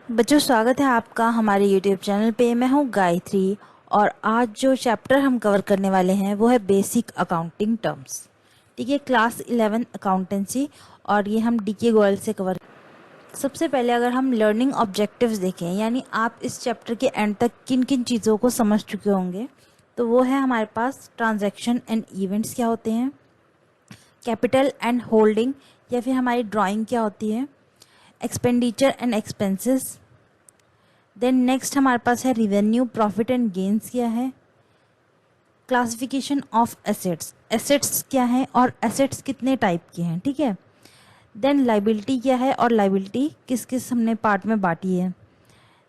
बच्चों, स्वागत है आपका हमारे YouTube चैनल पे। मैं हूँ गायत्री और आज जो चैप्टर हम कवर करने वाले हैं वो है बेसिक अकाउंटिंग टर्म्स। ठीक है, क्लास 11 अकाउंटेंसी और ये हम DK गोयल से कवर। सबसे पहले अगर हम लर्निंग ऑब्जेक्टिव्स देखें, यानी आप इस चैप्टर के एंड तक किन किन चीज़ों को समझ चुके होंगे, तो वो है हमारे पास ट्रांजैक्शन एंड इवेंट्स क्या होते हैं, कैपिटल एंड होल्डिंग या फिर हमारी ड्राइंग क्या होती है, expenditure and expenses. Then next हमारे पास है रिवेन्यू, प्रॉफिट एंड गेन्स क्या है, क्लासिफिकेशन ऑफ एसेट्स, एसेट्स क्या है और एसेट्स कितने टाइप के हैं। ठीक है, देन लाइबिलिटी क्या है और लाइबिलिटी किस किस हमने पार्ट में बांटी है।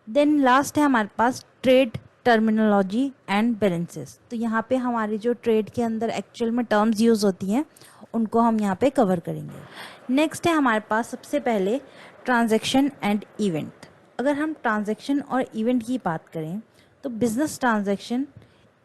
देन लास्ट है हमारे पास ट्रेड टर्मिनोलॉजी एंड बैलेंसेस। तो यहाँ पे हमारी जो ट्रेड के अंदर एक्चुअल में टर्म्स यूज़ होती हैं उनको हम यहाँ पे कवर करेंगे। नेक्स्ट है हमारे पास सबसे पहले ट्रांजैक्शन एंड इवेंट। अगर हम ट्रांजैक्शन और इवेंट की बात करें तो business transaction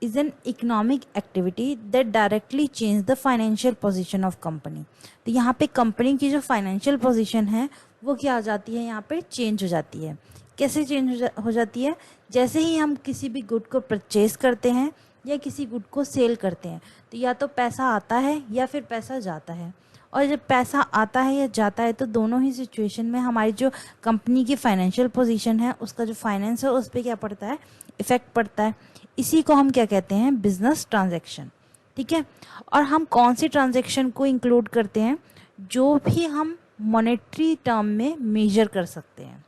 is an economic activity that directly change the financial position of company. तो यहाँ पे कंपनी की जो फाइनेंशियल पोजीशन है वो क्या हो जाती है, यहाँ पे चेंज हो जाती है। कैसे चेंज हो जाती है? जैसे ही हम किसी भी गुड को परचेज करते हैं या किसी गुड को सेल करते हैं तो या तो पैसा आता है या फिर पैसा जाता है। और जब पैसा आता है या जाता है तो दोनों ही सिचुएशन में हमारी जो कंपनी की फाइनेंशियल पोजीशन है, उसका जो फाइनेंस है उस पर क्या पड़ता है, इफेक्ट पड़ता है। इसी को हम क्या कहते हैं, बिजनेस ट्रांजैक्शन। ठीक है, और हम कौन सी ट्रांजैक्शन को इंक्लूड करते हैं, जो भी हम मॉनेटरी टर्म में मेजर कर सकते हैं।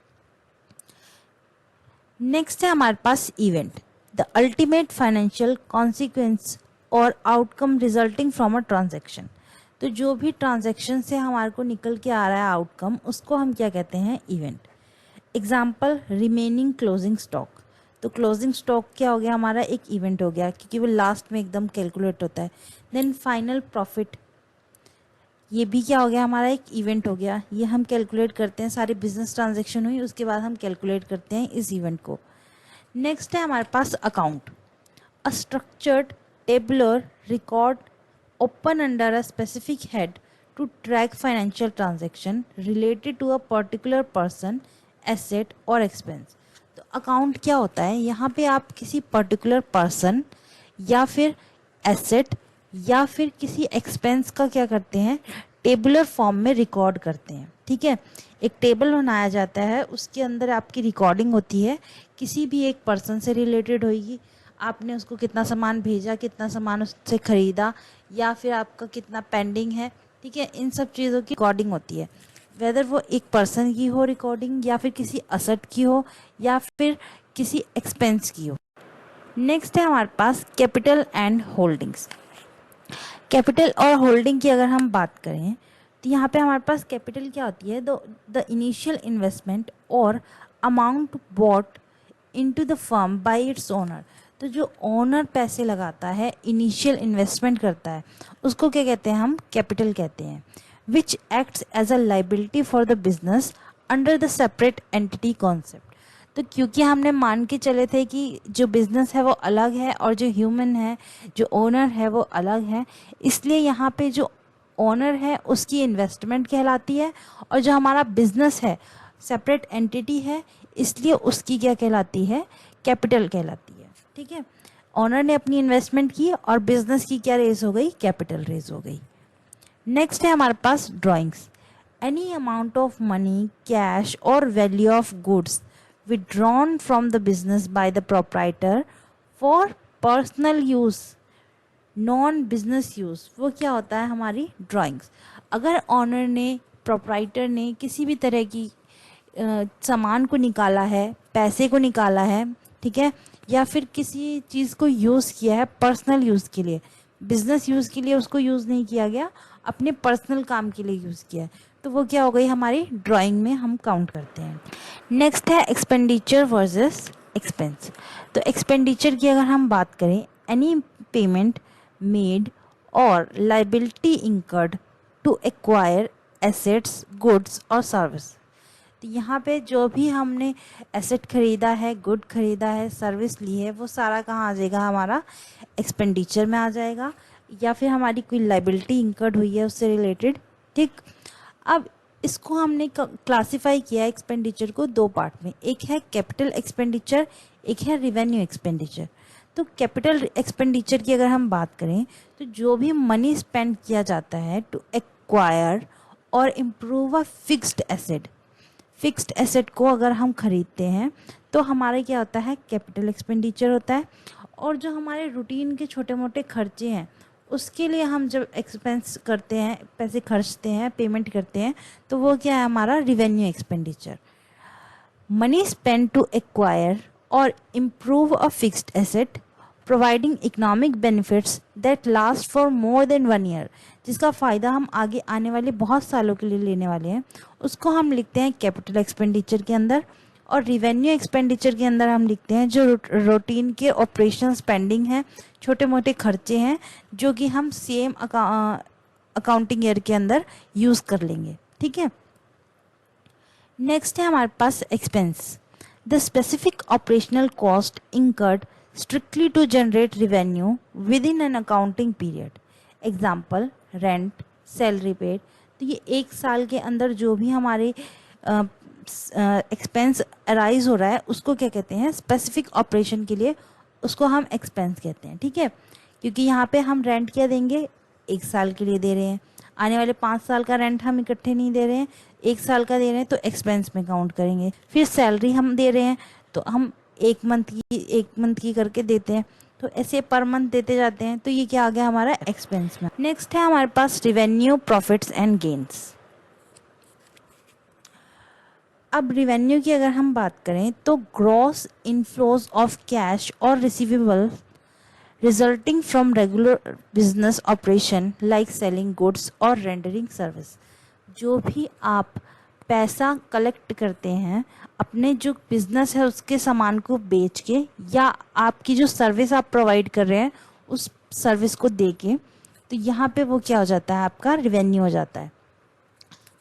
नेक्स्ट है हमारे पास event, the ultimate financial consequence और outcome resulting from a transaction. तो जो भी ट्रांजैक्शन से हमारे को निकल के आ रहा है आउटकम, उसको हम क्या कहते हैं, event. Example, remaining closing stock. तो क्लोजिंग स्टॉक क्या हो गया, हमारा एक इवेंट हो गया क्योंकि वो लास्ट में एकदम कैलकुलेट होता है। देन फाइनल प्रॉफिट, ये भी क्या हो गया, हमारा एक इवेंट हो गया। ये हम कैलकुलेट करते हैं, सारी बिजनेस ट्रांजैक्शन हुई उसके बाद हम कैलकुलेट करते हैं इस इवेंट को। नेक्स्ट है हमारे पास account, a structured tabular record open under a specific head to track financial transaction related to a particular person, asset or expense। तो अकाउंट क्या होता है, यहाँ पे आप किसी पर्टिकुलर पर्सन या फिर एसेट या फिर किसी एक्सपेंस का क्या करते हैं, टेबुलर फॉर्म में रिकॉर्ड करते हैं। ठीक है, एक टेबल बनाया जाता है, उसके अंदर आपकी रिकॉर्डिंग होती है, किसी भी एक पर्सन से रिलेटेड होगी, आपने उसको कितना सामान भेजा, कितना सामान उससे ख़रीदा, या फिर आपका कितना पेंडिंग है। ठीक है, इन सब चीज़ों की रिकॉर्डिंग होती है, वेदर वो एक पर्सन की हो रिकॉर्डिंग या फिर किसी असेट की हो या फिर किसी एक्सपेंस की हो। नेक्स्ट है हमारे पास कैपिटल एंड होल्डिंग्स। कैपिटल और होल्डिंग की अगर हम बात करें तो यहाँ पे हमारे पास कैपिटल क्या होती है, द इनिशियल इन्वेस्टमेंट और amount bought into the firm by its owner. तो जो ओनर पैसे लगाता है, इनिशियल इन्वेस्टमेंट करता है, उसको क्या कहते हैं, हम कैपिटल कहते हैं। Which acts as a liability for the business under the separate entity concept. तो क्योंकि हमने मान के चले थे कि जो बिजनेस है वो अलग है और जो ह्यूमन है, जो ओनर है वो अलग है, इसलिए यहाँ पे जो ओनर है उसकी इन्वेस्टमेंट कहलाती है और जो हमारा बिजनेस है सेपरेट एंटिटी है, इसलिए उसकी क्या कहलाती है, कैपिटल कहलाती है। ठीक है, ओनर ने अपनी इन्वेस्टमेंट की और बिजनेस की क्या रेज हो गई, कैपिटल रेज हो गई। नेक्स्ट है हमारे पास drawings, any amount of money, cash और value of goods withdrawn from the business by the proprietor for personal use, non business use, वो क्या होता है, हमारी ड्राइंग्स। अगर ऑनर ने, प्रोप्राइटर ने किसी भी तरह की सामान को निकाला है, पैसे को निकाला है, ठीक है, या फिर किसी चीज़ को यूज़ किया है पर्सनल यूज़ के लिए, बिजनेस यूज़ के लिए उसको यूज़ नहीं किया गया, अपने पर्सनल काम के लिए यूज़ किया है, तो वो क्या हो गई, हमारी ड्राइंग में हम काउंट करते हैं। नेक्स्ट है एक्सपेंडिचर वर्सेस एक्सपेंस। तो एक्सपेंडिचर की अगर हम बात करें, एनी पेमेंट मेड और liability incurred to acquire assets, goods और सर्विस। तो यहाँ पे जो भी हमने एसेट खरीदा है, गुड खरीदा है, सर्विस ली है, वो सारा कहाँ आ जाएगा, हमारा एक्सपेंडिचर में आ जाएगा, या फिर हमारी कोई लाइबिलिटी इंकर्ड हुई है उससे रिलेटेड। ठीक, अब इसको हमने क्लासिफाई किया एक्सपेंडिचर को दो पार्ट में, एक है कैपिटल एक्सपेंडिचर, एक है रिवेन्यू एक्सपेंडिचर। तो कैपिटल एक्सपेंडिचर की अगर हम बात करें तो जो भी मनी स्पेंड किया जाता है टू एक्वायर और improve a fixed asset, fixed asset को अगर हम खरीदते हैं तो हमारा क्या होता है, कैपिटल एक्सपेंडिचर होता है। और जो हमारे रूटीन के छोटे मोटे खर्चे हैं उसके लिए हम जब एक्सपेंस करते हैं, पैसे खर्चते हैं, पेमेंट करते हैं, तो वो क्या है हमारा revenue expenditure. Money spend to acquire और improve a fixed asset providing economic benefits that last for more than 1 year, जिसका फ़ायदा हम आगे आने वाले बहुत सालों के लिए लेने वाले हैं, उसको हम लिखते हैं कैपिटल एक्सपेंडिचर के अंदर। और रिवेन्यू एक्सपेंडिचर के अंदर हम लिखते हैं जो रूटीन के ऑपरेशन स्पेंडिंग है, छोटे मोटे खर्चे हैं जो कि हम सेम अकाउंटिंग ईयर के अंदर यूज़ कर लेंगे। ठीक है, नेक्स्ट है हमारे पास expense, the specific operational cost incurred strictly to generate revenue within an accounting period। Example rent, salary paid. तो ये एक साल के अंदर जो भी हमारे एक्सपेंस अराइज हो रहा है उसको क्या कहते हैं, स्पेसिफिक ऑपरेशन के लिए उसको हम एक्सपेंस कहते हैं। ठीक है, क्योंकि यहाँ पे हम रेंट क्या देंगे, एक साल के लिए दे रहे हैं, आने वाले 5 साल का रेंट हम इकट्ठे नहीं दे रहे हैं, एक साल का दे रहे हैं तो एक्सपेंस में काउंट करेंगे। फिर सैलरी हम दे रहे हैं तो हम एक मंथ की करके देते हैं, तो ऐसे पर मंथ देते जाते हैं, तो ये क्या आ गया हमारा एक्सपेंस में। नेक्स्ट है हमारे पास रिवेन्यू, प्रॉफिट्स एंड गेन्स। अब रिवेन्यू की अगर हम बात करें तो ग्रॉस इनफ्लोज ऑफ कैश और receivable resulting from regular business operation like selling goods और रेंडरिंग सर्विस। जो भी आप पैसा कलेक्ट करते हैं अपने जो बिजनेस है उसके सामान को बेच के, या आपकी जो सर्विस आप प्रोवाइड कर रहे हैं उस सर्विस को दे के, तो यहाँ पे वो क्या हो जाता है, आपका रिवेन्यू हो जाता है।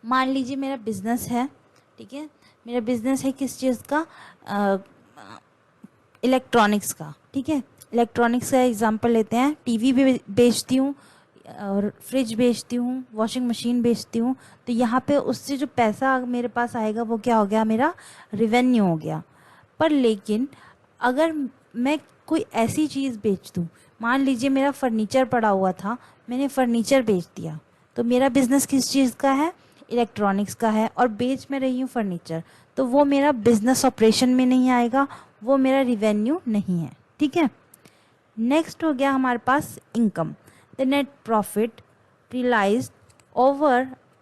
मान लीजिए मेरा बिजनेस है, ठीक है, मेरा बिजनेस है किस चीज़ का, इलेक्ट्रॉनिक्स का। ठीक है, इलेक्ट्रॉनिक्स का एग्जांपल लेते हैं, टीवी भी बेचती हूँ और फ्रिज बेचती हूँ, वॉशिंग मशीन बेचती हूँ। तो यहाँ पे उससे जो पैसा मेरे पास आएगा वो क्या हो गया, मेरा रिवेन्यू हो गया। पर लेकिन अगर मैं कोई ऐसी चीज़ बेच दूँ, मान लीजिए मेरा फर्नीचर पड़ा हुआ था, मैंने फर्नीचर बेच दिया, तो मेरा बिजनेस किस चीज़ का है, इलेक्ट्रॉनिक्स का है, और बेच मैं रही हूँ फर्नीचर, तो वो मेरा बिजनेस ऑपरेशन में नहीं आएगा, वो मेरा रिवेन्यू नहीं है। ठीक है, नेक्स्ट हो गया हमारे पास income, the net profit realized over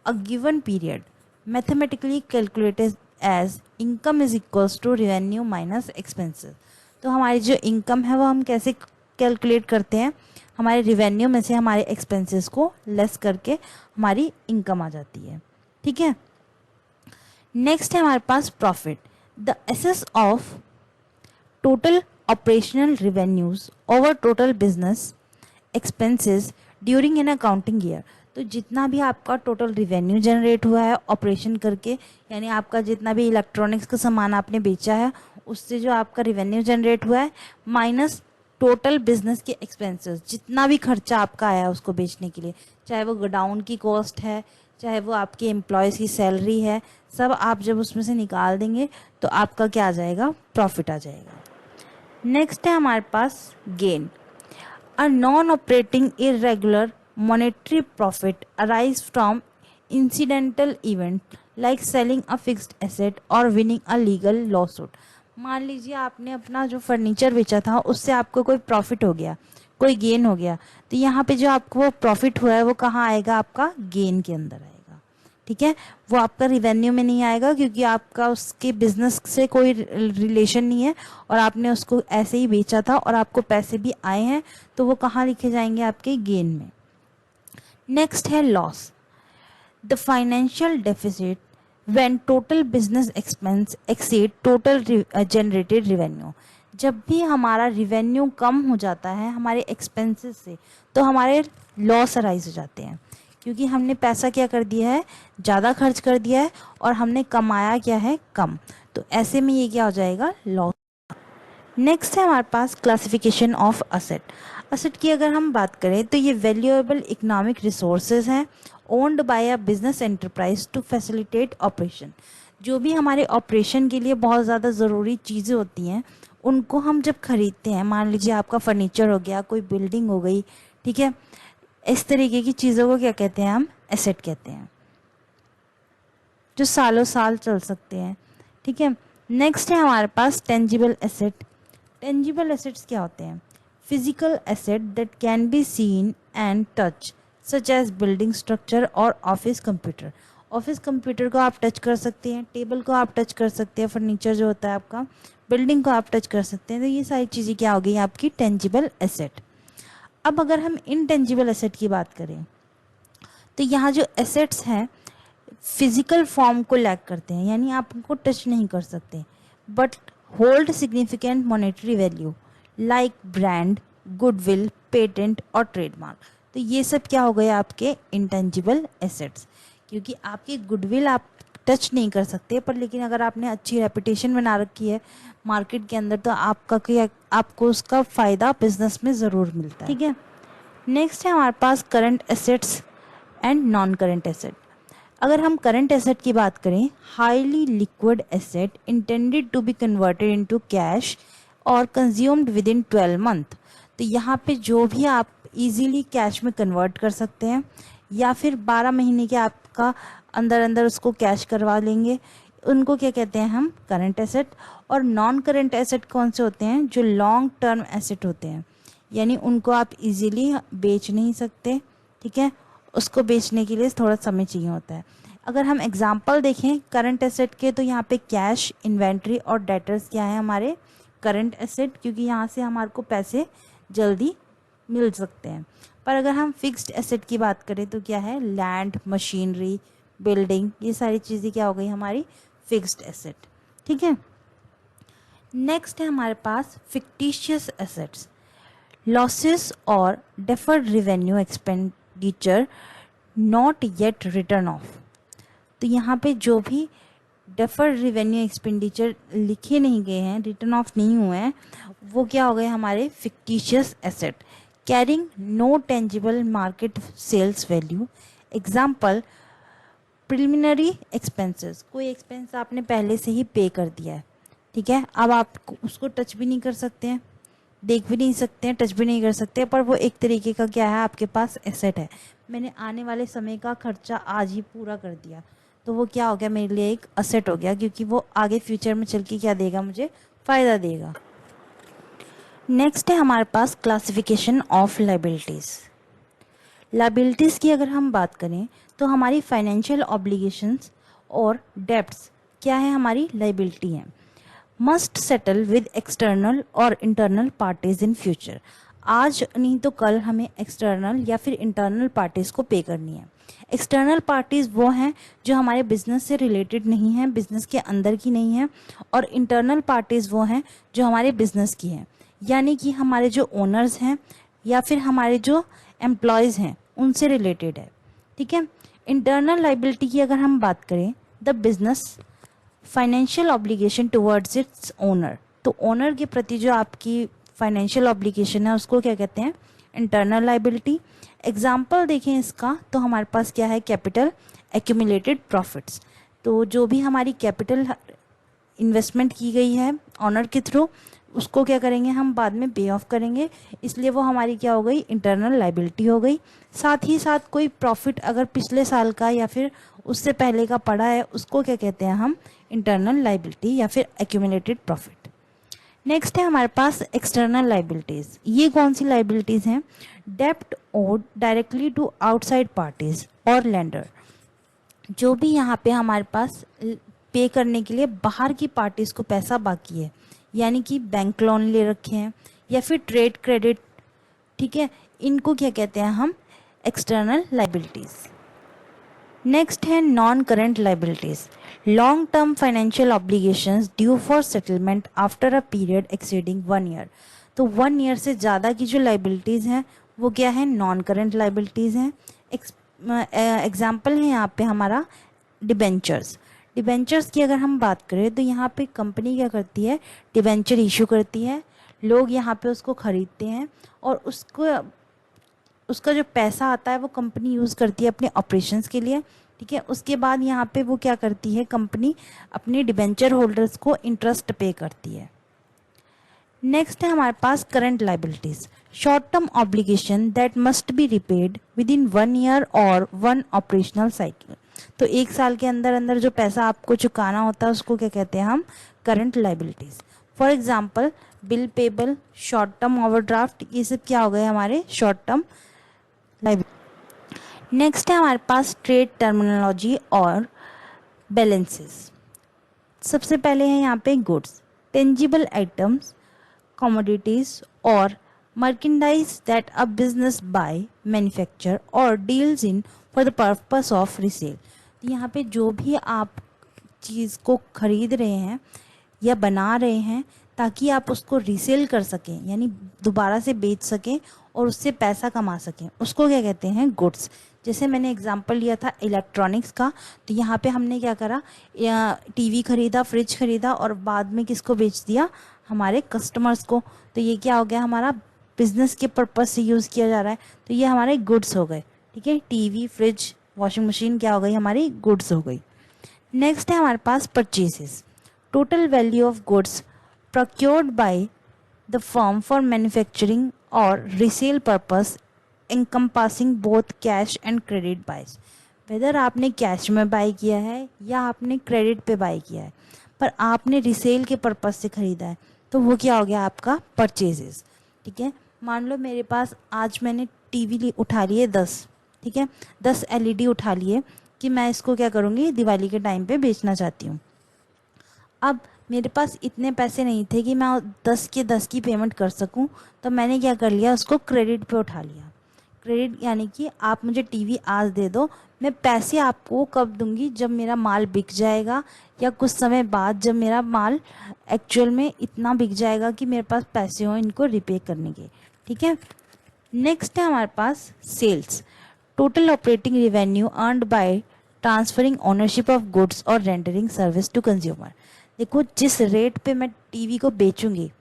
a given period mathematically calculated as income is equals to revenue minus expenses। तो हमारी जो इनकम है वो हम कैसे कैलकुलेट करते हैं, हमारे रिवेन्यू में से हमारे एक्सपेंसेस को लेस करके हमारी इनकम आ जाती है। ठीक है, नेक्स्ट है हमारे पास profit, the excess of total operational revenues over total business expenses during an accounting year. तो जितना भी आपका टोटल रिवेन्यू जनरेट हुआ है ऑपरेशन करके, यानी आपका जितना भी इलेक्ट्रॉनिक्स का सामान आपने बेचा है उससे जो आपका रिवेन्यू जनरेट हुआ है, माइनस टोटल बिजनेस के एक्सपेंसेस, जितना भी खर्चा आपका आया है उसको बेचने के लिए, चाहे वो गोडाउन की कॉस्ट है, चाहे वो आपके एम्प्लॉयज़ की सैलरी है, सब आप जब उसमें से निकाल देंगे तो आपका क्या आ जाएगा, प्रॉफिट आ जाएगा। नेक्स्ट है हमारे पास gain, a non-operating irregular monetary profit arise from incidental event like selling a fixed asset or winning a legal lawsuit। मान लीजिए आपने अपना जो फर्नीचर बेचा था उससे आपको कोई प्रॉफिट हो गया, कोई गेन हो गया, तो यहाँ पे जो आपको वो प्रॉफिट हुआ है वो कहाँ आएगा, आपका गेन के अंदर आएगा। ठीक है, वो आपका रिवेन्यू में नहीं आएगा क्योंकि आपका उसके बिजनेस से कोई रिलेशन नहीं है और आपने उसको ऐसे ही बेचा था और आपको पैसे भी आए हैं, तो वो कहाँ लिखे जाएंगे, आपके गेन में। नेक्स्ट है loss, the financial deficit when total business expense exceed total generated revenue. जब भी हमारा रिवेन्यू कम हो जाता है हमारे एक्सपेंसेस से, तो हमारे लॉस अराइज हो जाते हैं, क्योंकि हमने पैसा क्या कर दिया है, ज़्यादा खर्च कर दिया है और हमने कमाया क्या है, कम। तो ऐसे में ये क्या हो जाएगा, लॉस। नेक्स्ट है हमारे पास क्लासिफिकेशन ऑफ असेट। असेट की अगर हम बात करें तो ये वैल्यूएबल इकोनॉमिक रिसोर्सेज हैं owned by a business enterprise to facilitate operation. जो भी हमारे ऑपरेशन के लिए बहुत ज़्यादा ज़रूरी चीज़ें होती हैं उनको हम जब खरीदते हैं, मान लीजिए आपका फर्नीचर हो गया, कोई बिल्डिंग हो गई, ठीक है, इस तरीके की चीज़ों को क्या कहते हैं, हम एसेट कहते हैं, जो सालों साल चल सकते हैं, ठीक है। नेक्स्ट है हमारे पास टेंजिबल एसेट। टेंजिबल एसेट्स क्या होते हैं? Physical asset that can be seen and touch such as building structure और ऑफिस कंप्यूटर। ऑफिस कंप्यूटर को आप टच कर सकते हैं, टेबल को आप टच कर सकते हैं, फर्नीचर जो होता है आपका, बिल्डिंग को आप टच कर सकते हैं। तो ये सारी चीज़ें क्या हो गई आपकी टेंजिबल एसेट। अब अगर हम इनटेंजिबल एसेट की बात करें तो यहाँ जो एसेट्स हैं फिजिकल फॉर्म को लैक करते हैं, यानी आप उनको टच नहीं कर सकते, but hold significant monetary value like brand, goodwill, patent और ट्रेडमार्क। तो ये सब क्या हो गए आपके इंटेंजिबल एसेट्स, क्योंकि आपकी गुडविल आप टच नहीं कर सकते, पर लेकिन अगर आपने अच्छी रेपुटेशन बना रखी है मार्केट के अंदर तो आपको उसका फ़ायदा बिजनेस में ज़रूर मिलता है, ठीक है। नेक्स्ट है हमारे पास current assets and non current asset. अगर हम करंट एसेट की बात करें, highly liquid asset intended to be converted into cash और कंज्यूम्ड विद इन 12 मंथ। तो यहाँ पे जो भी आप इजीली कैश में कन्वर्ट कर सकते हैं या फिर 12 महीने के आपका अंदर अंदर उसको कैश करवा लेंगे, उनको क्या कहते हैं हम, करंट एसेट। और नॉन करंट एसेट कौन से होते हैं? जो लॉन्ग टर्म एसेट होते हैं, यानी उनको आप इजीली बेच नहीं सकते, ठीक है, उसको बेचने के लिए थोड़ा समय चाहिए होता है। अगर हम एग्जांपल देखें करंट एसेट के, तो यहाँ पे कैश, इन्वेंट्री और डेटर्स क्या है हमारे करंट एसेट, क्योंकि यहाँ से हमारे को पैसे जल्दी मिल सकते हैं। पर अगर हम फिक्स्ड एसेट की बात करें तो क्या है, लैंड, मशीनरी, बिल्डिंग, ये सारी चीज़ें क्या हो गई हमारी फिक्स्ड एसेट, ठीक है। नेक्स्ट है हमारे पास फिक्टिशियस एसेट्स, लॉसेस और deferred revenue expenditure not yet return of. तो यहाँ पे जो भी डेफर्ड रेवेन्यू एक्सपेंडिचर लिखे नहीं गए हैं, रिटर्न ऑफ नहीं हुए हैं, वो क्या हो गए हमारे fictitious asset, carrying no tangible market sales value. Example, preliminary expenses, कोई एक्सपेंस आपने पहले से ही पे कर दिया है, ठीक है, अब आप उसको टच भी नहीं कर सकते हैं, देख भी नहीं सकते हैं, टच भी नहीं कर सकते, पर वो एक तरीके का क्या है आपके पास एसेट है। मैंने आने वाले समय का खर्चा आज ही पूरा कर दिया, तो वो क्या हो गया मेरे लिए एक एसेट हो गया, क्योंकि वो आगे फ्यूचर में चल के क्या देगा, मुझे फ़ायदा देगा। नेक्स्ट है हमारे पास क्लासिफिकेशन ऑफ लाइबिलिटीज़। लाइबिलिटीज़ की अगर हम बात करें तो हमारी फाइनेंशियल ऑब्लिगेशंस और डेब्ट्स क्या है हमारी लाइबिलिटी है, मस्ट सेटल विद एक्सटर्नल और इंटरनल पार्टीज इन फ्यूचर। आज नहीं तो कल हमें एक्सटर्नल या फिर इंटरनल पार्टीज को पे करनी है। एक्सटर्नल पार्टीज वो हैं जो हमारे बिजनेस से रिलेटेड नहीं हैं, बिजनेस के अंदर की नहीं है, और इंटरनल पार्टीज वो हैं जो हमारे बिजनेस की हैं, यानी कि हमारे जो ओनर्स हैं या फिर हमारे जो एम्प्लॉयज़ हैं उनसे रिलेटेड है, ठीक है। इंटरनल लाइबिलिटी की अगर हम बात करें, the business financial obligation towards it's owner, तो ओनर के प्रति जो आपकी फाइनेंशियल ऑब्लिगेशन है उसको क्या कहते हैं, इंटरनल लाइबिलिटी। एग्जाम्पल देखें इसका तो हमारे पास क्या है, कैपिटल एक्यूमुलेटेड प्रॉफिट्स, तो जो भी हमारी कैपिटल इन्वेस्टमेंट की गई है ऑनर के थ्रू, उसको क्या करेंगे हम बाद में पे ऑफ करेंगे, इसलिए वो हमारी क्या हो गई, इंटरनल लाइबिलिटी हो गई। साथ ही साथ कोई प्रॉफिट अगर पिछले साल का या फिर उससे पहले का पड़ा है, उसको क्या कहते हैं हम, इंटरनल लाइबिलिटी या फिर एक्यूमुलेटेड प्रॉफिट। नेक्स्ट है हमारे पास एक्सटर्नल लाइबिलिटीज़। ये कौन सी लाइबिलिटीज़ हैं, डेप्ट owed directly to outside parties और लेंडर, जो भी यहाँ पे हमारे पास पे करने के लिए बाहर की पार्टीज को पैसा बाकी है, यानी कि बैंक लोन ले रखे हैं या फिर ट्रेड क्रेडिट, ठीक है, इनको क्या कहते हैं हम, एक्सटर्नल लाइबिलिटीज़। नेक्स्ट है non current liabilities, long term financial obligations due for settlement after a period exceeding 1 year. तो 1 ईयर से ज़्यादा की जो लाइबिलिटीज़ हैं वो क्या है, नॉन करंट लाइबिलिटीज़ हैं। एग्जाम्पल है यहाँ पे हमारा डिबेंचर्स। डिबेंचर्स की अगर हम बात करें तो यहाँ पे कंपनी क्या करती है, डिबेंचर इशू करती है, लोग यहाँ पे उसको ख़रीदते हैं और उसको उसका जो पैसा आता है वो कंपनी यूज़ करती है अपने ऑपरेशंस के लिए, ठीक है। उसके बाद यहाँ पे वो क्या करती है, कंपनी अपने डिबेंचर होल्डर्स को इंटरेस्ट पे करती है। नेक्स्ट है हमारे पास current liabilities, short term obligation that must be repaid within 1 year और 1 ऑपरेशनल साइकिल। तो 1 साल के अंदर अंदर जो पैसा आपको चुकाना होता है उसको क्या कहते हैं हम, current liabilities. For example bill payable, short term overdraft, ये सब क्या हो गए हमारे शॉर्ट टर्म लाइबिलिटी। नेक्स्ट है हमारे पास ट्रेड टर्मिनोलॉजी और बैलेंसेस। सबसे पहले है यहाँ पे goods, tangible items, commodities or merchandise that a business buy, manufacture or deals in for the purpose of resale। तो यहाँ पे जो भी आप चीज़ को खरीद रहे हैं या बना रहे हैं ताकि आप उसको रीसेल कर सकें, यानी दोबारा से बेच सकें और उससे पैसा कमा सकें, उसको क्या कहते हैं, गुड्स। जैसे मैंने एग्जांपल लिया था इलेक्ट्रॉनिक्स का, तो यहाँ पे हमने क्या करा, टीवी खरीदा, फ्रिज खरीदा और बाद में किसको बेच दिया, हमारे कस्टमर्स को। तो ये क्या हो गया, हमारा बिजनेस के पर्पज से यूज़ किया जा रहा है, तो ये हमारे गुड्स हो गए, ठीक है। टीवी, फ्रिज, वॉशिंग मशीन क्या हो गई, हमारी गुड्स हो गई। नेक्स्ट है हमारे पास purchases, total value of goods procured by the firm for manufacturing or resale purpose encompassing both cash and credit buys। Whether आपने कैश में बाई किया है या आपने क्रेडिट पे बाई किया है, पर आपने रिसेल के पर्पज से खरीदा है, तो वो क्या हो गया आपका परचेजेस, ठीक है। मान लो मेरे पास आज मैंने टीवी उठा लिए 10, ठीक है, 10 एलईडी उठा लिए कि मैं इसको क्या करूँगी, दिवाली के टाइम पे बेचना चाहती हूँ। अब मेरे पास इतने पैसे नहीं थे कि मैं 10 के 10 की पेमेंट कर सकूं, तो मैंने क्या कर लिया, उसको क्रेडिट पे उठा लिया। क्रेडिट यानी कि आप मुझे टीवी आज दे दो, मैं पैसे आपको कब दूंगी, जब मेरा माल बिक जाएगा या कुछ समय बाद जब मेरा माल एक्चुअल में इतना बिक जाएगा कि मेरे पास पैसे हों इनको रिपे करने के, ठीक है। नेक्स्ट है हमारे पास sales, total operating revenue earned by transferring ownership of goods और रेंडरिंग सर्विस टू कंज्यूमर। देखो जिस रेट पे मैं टीवी को बेचूंगी,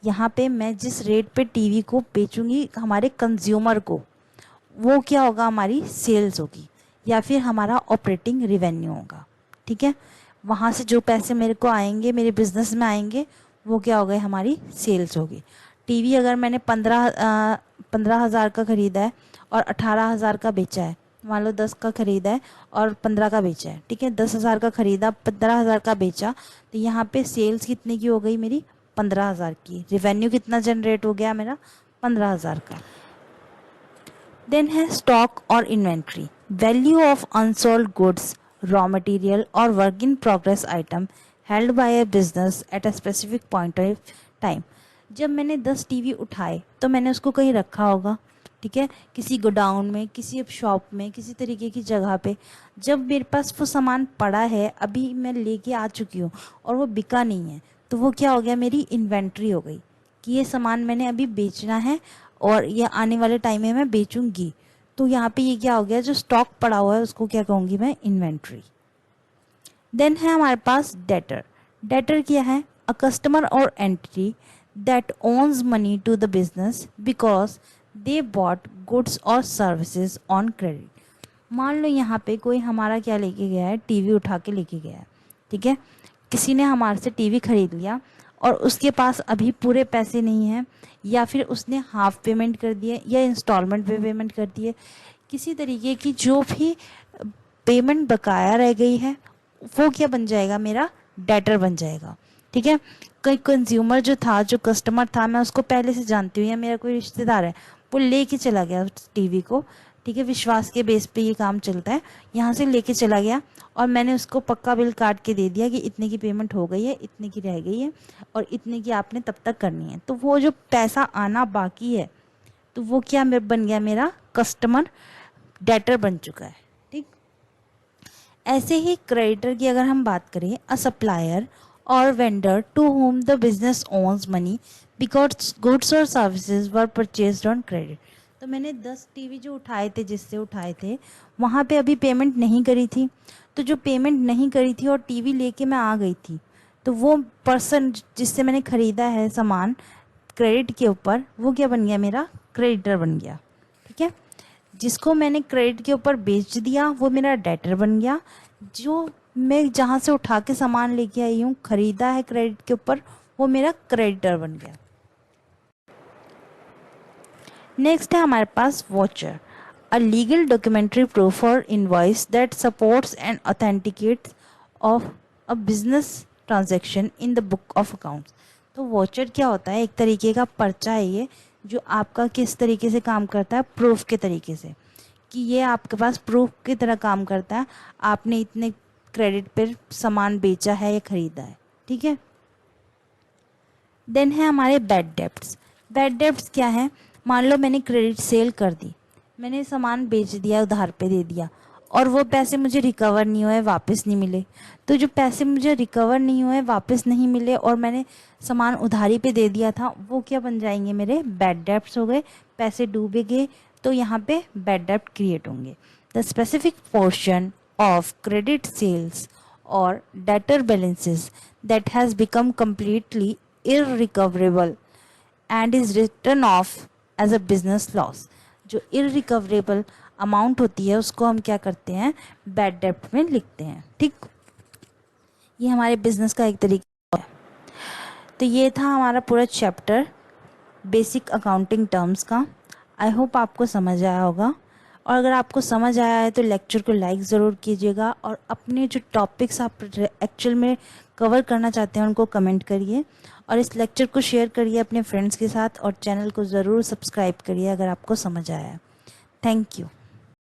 यहाँ पे मैं जिस रेट पे टीवी को बेचूंगी हमारे कंज्यूमर को, वो क्या होगा, हमारी सेल्स होगी या फिर हमारा ऑपरेटिंग रेवेन्यू होगा, ठीक है। वहाँ से जो पैसे मेरे को आएंगे, मेरे बिजनेस में आएंगे, वो क्या हो गए, हमारी सेल्स होगी। टीवी अगर मैंने 15,000 का खरीदा है और 18,000 का बेचा है, मान लो 10 का खरीदा है और 15 का बेचा है, ठीक है, 10,000 का खरीदा, 15,000 का बेचा, तो यहाँ पे सेल्स कितने की हो गई मेरी, 15,000 की। रेवेन्यू कितना जनरेट हो गया मेरा, 15,000 का। देन है स्टॉक और inventory, value of unsold goods, raw material और work in progress item held by a business at a specific point of time. जब मैंने 10 टीवी उठाए तो मैंने उसको कहीं रखा होगा, ठीक है, किसी गोडाउन में, किसी शॉप में, किसी तरीके की जगह पे। जब मेरे पास वो सामान पड़ा है, अभी मैं लेके आ चुकी हूँ और वो बिका नहीं है, तो वो क्या हो गया, मेरी इन्वेंट्री हो गई कि ये सामान मैंने अभी बेचना है और ये आने वाले टाइम में मैं बेचूंगी। तो यहाँ पे ये क्या हो गया, जो स्टॉक पड़ा हुआ है उसको क्या कहूँगी मैं, इन्वेंट्री। देन है हमारे पास डेटर। डेटर क्या है, अ कस्टमर और entity that owns money to the business because they bought goods और सर्विसेज ऑन क्रेडिट। मान लो यहाँ पे कोई हमारा क्या लेके गया है, टीवी उठा के लेके गया है, ठीक है, किसी ने हमारे से टीवी खरीद लिया और उसके पास अभी पूरे पैसे नहीं हैं, या फिर उसने हाफ पेमेंट कर दिए या इंस्टॉलमेंट पे पेमेंट कर दिए, किसी तरीके की जो भी पेमेंट बकाया रह गई है, वो क्या बन जाएगा, मेरा डेटर बन जाएगा, ठीक है। कोई कंज्यूमर जो था, जो कस्टमर था, मैं उसको पहले से जानती हूँ या मेरा कोई रिश्तेदार है, वो लेके चला गया टीवी को, ठीक है, विश्वास के बेस पे ये काम चलता है, यहाँ से लेके चला गया और मैंने उसको पक्का बिल काट के दे दिया कि इतने की पेमेंट हो गई है, इतने की रह गई है और इतने की आपने तब तक करनी है। तो वो जो पैसा आना बाकी है, तो वो क्या बन गया, मेरा कस्टमर डेटर बन चुका है, ठीक। ऐसे ही क्रेडिटर की अगर हम बात करें, अ सप्लायर और vendor to whom the business owes money because goods और services were purchased on credit. तो मैंने 10 टीवी जो उठाए थे, जिससे उठाए थे, वहाँ पे अभी पेमेंट नहीं करी थी, तो जो पेमेंट नहीं करी थी और टीवी लेके मैं आ गई थी, तो वो पर्सन जिससे मैंने ख़रीदा है सामान क्रेडिट के ऊपर, वो क्या बन गया, मेरा क्रेडिटर बन गया। जिसको मैंने क्रेडिट के ऊपर बेच दिया वो मेरा डेटर बन गया, जो मैं जहाँ से उठा के सामान लेके आई हूँ खरीदा है क्रेडिट के ऊपर वो मेरा क्रेडिटर बन गया। नेक्स्ट है हमारे पास voucher, a legal documentary proof और invoice that supports and authenticates of a business transaction in the book of accounts. तो वॉचर क्या होता है, एक तरीके का पर्चा है ये, जो आपका किस तरीके से काम करता है, प्रूफ के तरीके से, कि ये आपके पास प्रूफ की तरह काम करता है आपने इतने क्रेडिट पर सामान बेचा है या खरीदा है। ठीक है। देन है हमारे बैड डेब्ट्स। बैड डेब्ट्स क्या है, मान लो मैंने क्रेडिट सेल कर दी, मैंने सामान बेच दिया, उधार पे दे दिया और वो पैसे मुझे रिकवर नहीं हुए, वापस नहीं मिले। तो जो पैसे मुझे रिकवर नहीं हुए, वापस नहीं मिले और मैंने सामान उधारी पे दे दिया था, वो क्या बन जाएंगे, मेरे बैड डेब्ट्स हो गए, पैसे डूबे गए, तो यहाँ पे बैड डेब्ट क्रिएट होंगे। The specific portion of credit sales और debtor balances that has become completely irrecoverable and is written off as a business loss। जो irrecoverable अमाउंट होती है उसको हम क्या करते हैं, बैड डेब्ट में लिखते हैं। ठीक, ये हमारे बिजनेस का एक तरीका है। तो ये था हमारा पूरा चैप्टर बेसिक अकाउंटिंग टर्म्स का। आई होप आपको समझ आया होगा, और अगर आपको समझ आया है तो लेक्चर को लाइक ज़रूर कीजिएगा और अपने जो टॉपिक्स आप एक्चुअल में कवर करना चाहते हैं उनको कमेंट करिए, और इस लेक्चर को शेयर करिए अपने फ्रेंड्स के साथ, और चैनल को ज़रूर सब्सक्राइब करिए अगर आपको समझ आया है। Thank you.